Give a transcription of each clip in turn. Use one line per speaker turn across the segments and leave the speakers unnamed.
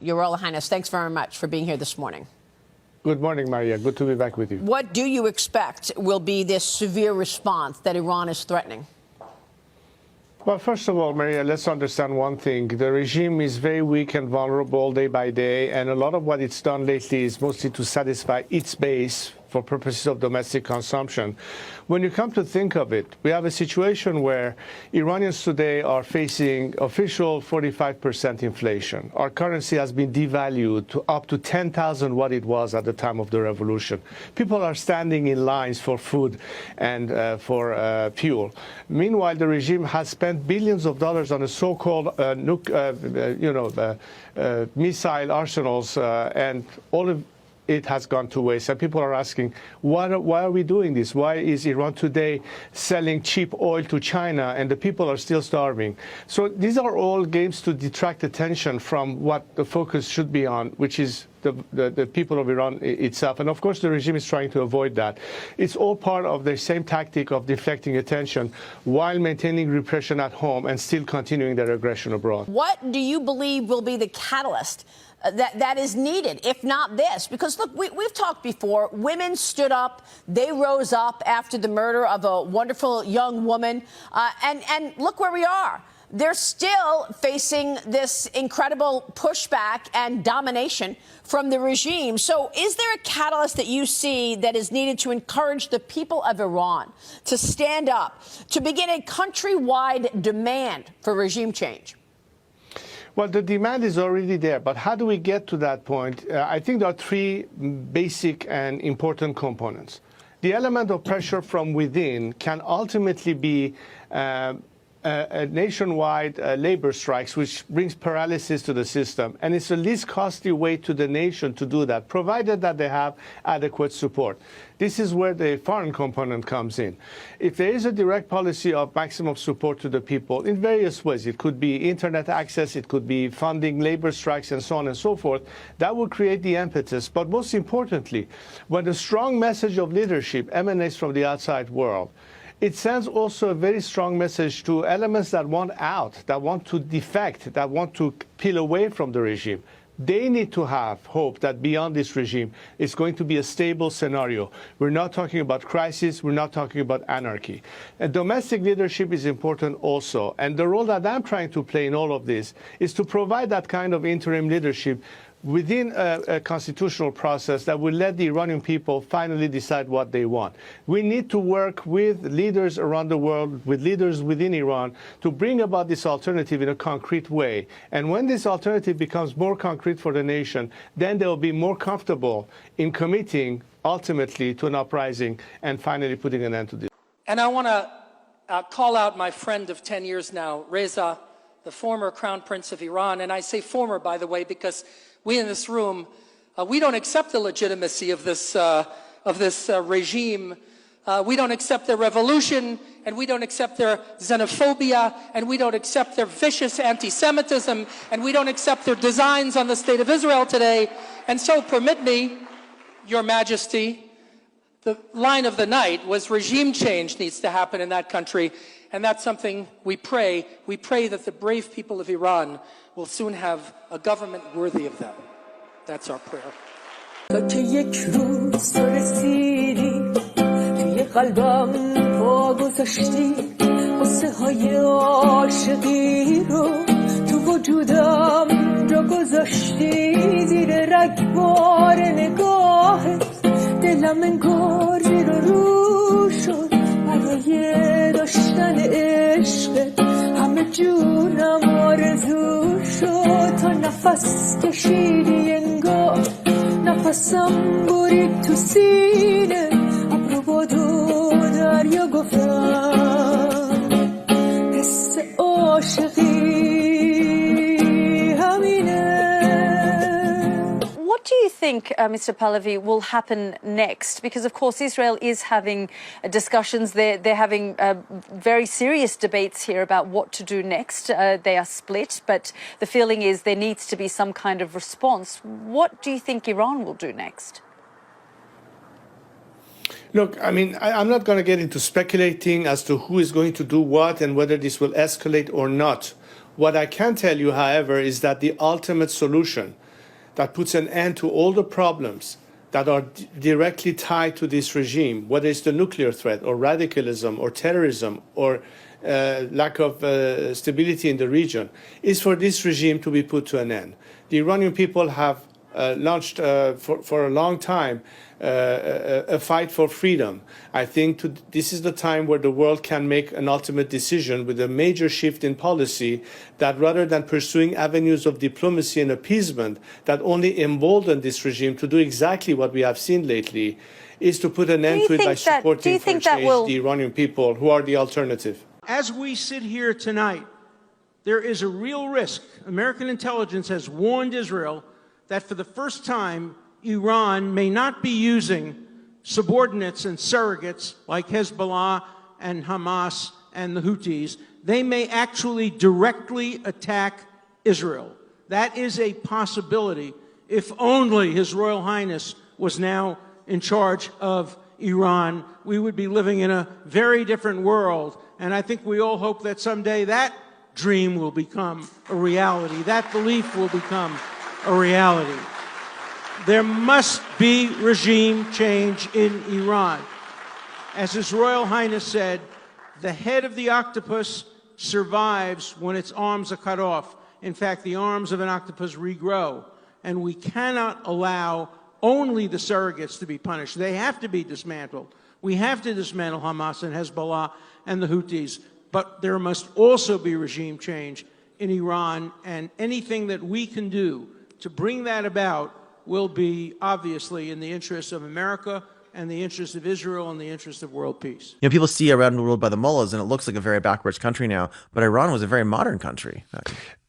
Your Royal Highness, thanks very much for being here this morning.
Good morning, Maria. Good to be back with you.
What do you expect will be this severe response that Iran is threatening?
Well, first of all, Maria, let's understand one thing. The regime is very weak and vulnerable day by day, and a lot of what it's done lately is mostly to satisfy its base for purposes of domestic consumption. When you come to think of it, we have a situation where Iranians today are facing official 45% inflation. Our currency has been devalued to up to 10,000 what it was at the time of the revolution. People are standing in lines for food and for fuel. Meanwhile, the regime has spent billions of dollars on a so-called missile arsenals, and all of it has gone to waste. And people are asking, why are we doing this? Why is Iran today selling cheap oil to China and the people are still starving? So these are all games to detract attention from what the focus should be on, which is the people of Iran itself. And of course, the regime is trying to avoid that. It's all part of the same tactic of deflecting attention while maintaining repression at home and still continuing their aggression abroad.
What do you believe will be the catalyst that is needed, if not this? Because, look, we've talked before. Women stood up. They rose up after the murder of a wonderful young woman. And look where we are. They're still facing this incredible pushback and domination from the regime. So is there a catalyst that you see that is needed to encourage the people of Iran to stand up, to begin a countrywide demand for regime change?
Well, the demand is already there, but how do we get to that point? I think there are three basic and important components. The element of pressure from within can ultimately be a nationwide labor strikes, which brings paralysis to the system. And it's the least costly way to the nation to do that, provided that they have adequate support. This is where the foreign component comes in. If there is a direct policy of maximum support to the people in various ways, it could be internet access, it could be funding labor strikes, and so on and so forth, that will create the impetus. But most importantly, when the strong message of leadership emanates from the outside world, it sends also a very strong message to elements that want out, that want to defect, that want to peel away from the regime. They need to have hope that beyond this regime, it's going to be a stable scenario. We're not talking about crisis. We're not talking about anarchy. And domestic leadership is important also. And the role that I'm trying to play in all of this is to provide that kind of interim leadership within a constitutional process that will let the Iranian people finally decide what they want. We need to work with leaders around the world, with leaders within Iran, to bring about this alternative in a concrete way. And when this alternative becomes more concrete for the nation, then they will be more comfortable in committing ultimately to an uprising and finally putting an end to this.
And I want to call out my friend of 10 years now, Reza, the former Crown Prince of Iran. And I say former, by the way, because we in this room, we don't accept the legitimacy of this regime. We don't accept their revolution, and we don't accept their xenophobia, and we don't accept their vicious anti-Semitism, and we don't accept their designs on the State of Israel today. And so permit me, Your Majesty, the line of the night was regime change needs to happen in that country. And that's something we pray. We pray that the brave people of Iran will soon have a government worthy of them. That's our prayer.
دلم انگار زیر و رو شد برای داشتن عشق همه جونم آرزو شد تا نفس کشیدی انگار نفسم برید تو سینه ابرو باد و دریا گفتم حس عاشقی
What do you think, Mr. Pahlavi, will happen next? Because, of course, Israel is having discussions. They're having very serious debates here about what to do next. They are split, but the feeling is there needs to be some kind of response. What do you think Iran will do next?
Look, I mean, I'm not going to get into speculating as to who is going to do what and whether this will escalate or not. What I can tell you, however, is that the ultimate solution that puts an end to all the problems that are directly tied to this regime, whether it's the nuclear threat or radicalism or terrorism or lack of stability in the region, is for this regime to be put to an end. The Iranian people have launched for a long time a fight for freedom. I think this is the time where the world can make an ultimate decision with a major shift in policy that rather than pursuing avenues of diplomacy and appeasement that only embolden this regime to do exactly what we have seen lately, is to put an end to it by supporting for change the Iranian people who are the alternative.
As we sit here tonight, there is a real risk. American intelligence has warned Israel that for the first time, Iran may not be using subordinates and surrogates like Hezbollah and Hamas and the Houthis. They may actually directly attack Israel. That is a possibility if only His Royal Highness was now in charge of Iran. We would be living in a very different world. And I think we all hope that someday that dream will become a reality. That belief will become a reality. There must be regime change in Iran. As His Royal Highness said, the head of the octopus survives when its arms are cut off. In fact, the arms of an octopus regrow. And we cannot allow only the surrogates to be punished. They have to be dismantled. We have to dismantle Hamas and Hezbollah and the Houthis. But there must also be regime change in Iran, and anything that we can do to bring that about will be obviously in the interest of America and the interest of Israel and the interest of world peace.
You know, people see Iran ruled by the mullahs, and it looks like a very backwards country now, but Iran was a very modern country.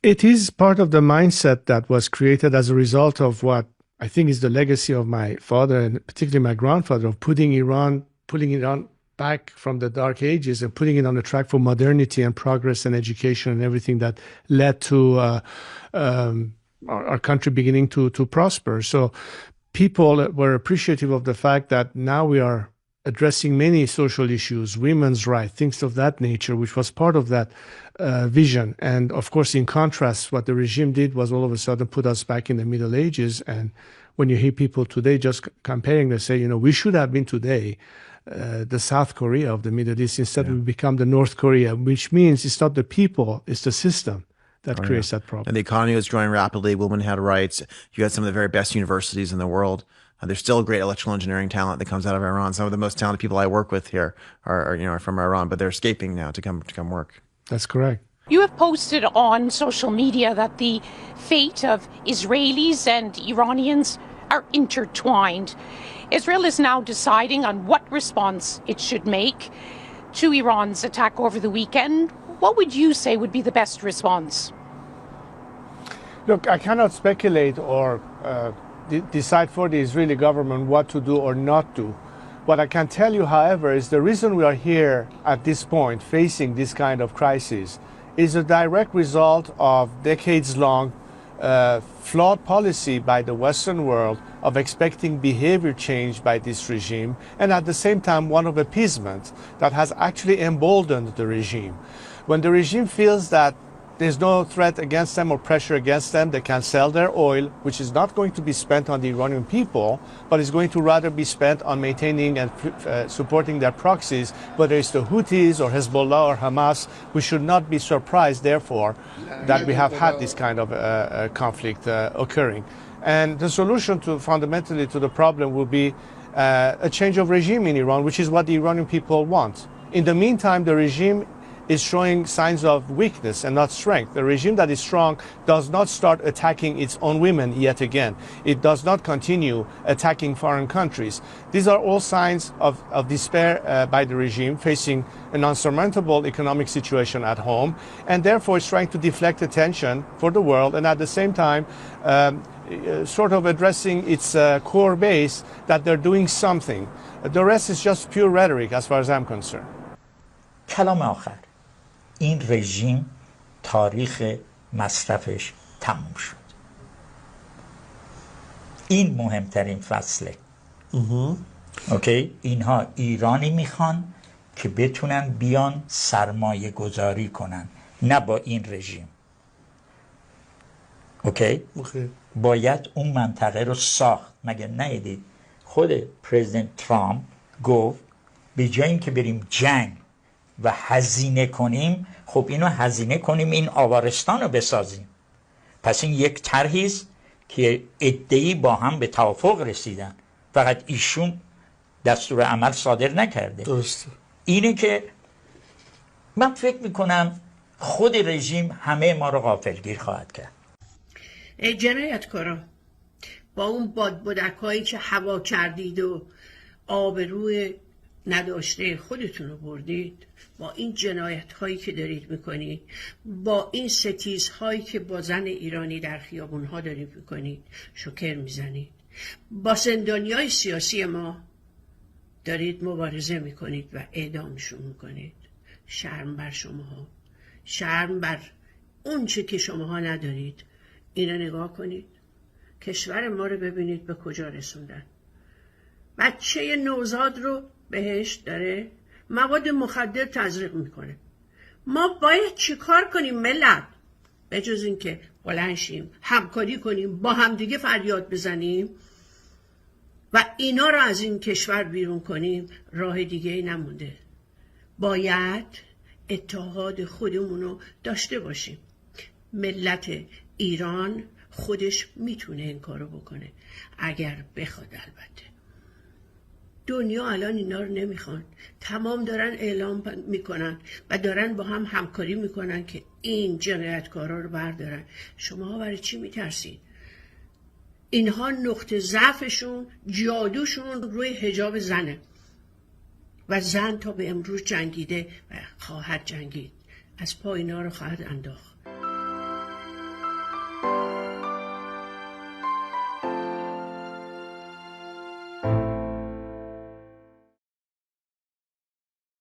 It is part of the mindset that was created as a result of what I think is the legacy of my father and particularly my grandfather of pulling Iran back from the dark ages and putting it on the track for modernity and progress and education and everything that led to our country beginning to prosper. So people were appreciative of the fact that now we are addressing many social issues, women's rights, things of that nature, which was part of that vision. And of course, in contrast, what the regime did was all of a sudden put us back in the Middle Ages. And when you hear people today just comparing, they say, you know, we should have been today the South Korea of the Middle East. Instead, we become the North Korea, which means it's not the people, it's the system that creates that problem.
And the economy was growing rapidly. Women had rights. You had some of the very best universities in the world. There's still great electrical engineering talent that comes out of Iran. Some of the most talented people I work with here are from Iran, but they're escaping now to come work.
That's correct.
You have posted on social media that the fate of Israelis and Iranians are intertwined. Israel is now deciding on what response it should make to Iran's attack over the weekend. What would you say would be the best response?
Look, I cannot speculate or decide for the Israeli government what to do or not do. What I can tell you, however, is the reason we are here at this point facing this kind of crisis is a direct result of decades-long flawed policy by the Western world of expecting behavior change by this regime, and at the same time one of appeasement that has actually emboldened the regime. When the regime feels that there's no threat against them or pressure against them, they can sell their oil, which is not going to be spent on the Iranian people, but is going to rather be spent on maintaining and supporting their proxies, whether it's the Houthis or Hezbollah or Hamas. We should not be surprised, therefore, that we have had this kind of conflict occurring. And the solution fundamentally to the problem will be a change of regime in Iran, which is what the Iranian people want. In the meantime, the regime is showing signs of weakness and not strength. The regime that is strong does not start attacking its own women yet again. It does not continue attacking foreign countries. These are all signs of despair by the regime, facing an unsurmountable economic situation at home, and therefore it's trying to deflect attention for the world, and at the same time sort of addressing its core base that they're doing something. The rest is just pure rhetoric as far as I'm concerned.
کلام آخر، این رژیم تاریخ مصرفش تموم شد. این مهمترین فصله. اوکی؟ اینها ایرانی میخوان که بتونن بیان سرمایه گذاری کنن، نه با این رژیم. اوکی؟ باید اون منطقه رو ساخت. مگه ندیدید خود پرزیدنت ترامپ گفت به جای اینکه بریم جنگ و هزینه کنیم، خب اینو هزینه کنیم این آوارستان رو بسازیم. پس این یک طرحی است که عده‌ای با هم به توافق رسیدن، فقط ایشون دستور عمل صادر نکرده.
درسته.
اینه که من فکر میکنم خود رژیم همه ما رو غافلگیر خواهد کرد.
جنایتکارا با اون بادبادک‌هایی که هوا کردید و آبروی نداشته خودتون رو بردید، با این جنایت‌هایی که دارید میکنید، با این ستیزهایی که با زن ایرانی در خیابون‌ها دارید میکنید، شوکر میزنید. با زندانیای سیاسی ما دارید مبارزه میکنید و اعدامشون میکنید. شرم بر شماها، شرم بر اون چه که شماها ندارید. اینو نگاه کنید، کشور ما رو ببینید به کجا رسوندن. بچه نوزاد رو بهش داره مواد مخدر تزریق میکنه. ما باید چیکار کنیم ملت؟ به جز این که بلند شیم، همکاری کنیم، با همدیگه فریاد بزنیم و اینا رو از این کشور بیرون کنیم، راه دیگه ای نمونده. باید اتحاد خودمون رو داشته باشیم. ملت ایران خودش میتونه این کارو بکنه اگر بخواد. البته دنیا الان اینا رو نمیخوان، تمام دارن اعلام میکنن و دارن با هم همکاری میکنن که این جنایتکارا رو بردارن. شما برای چی میترسید؟ اینها نقطه ضعفشون، جادوشون روی حجاب زنه و زن تا به امروز جنگیده و خواهد جنگید. از پا اینا رو خواهد انداخت.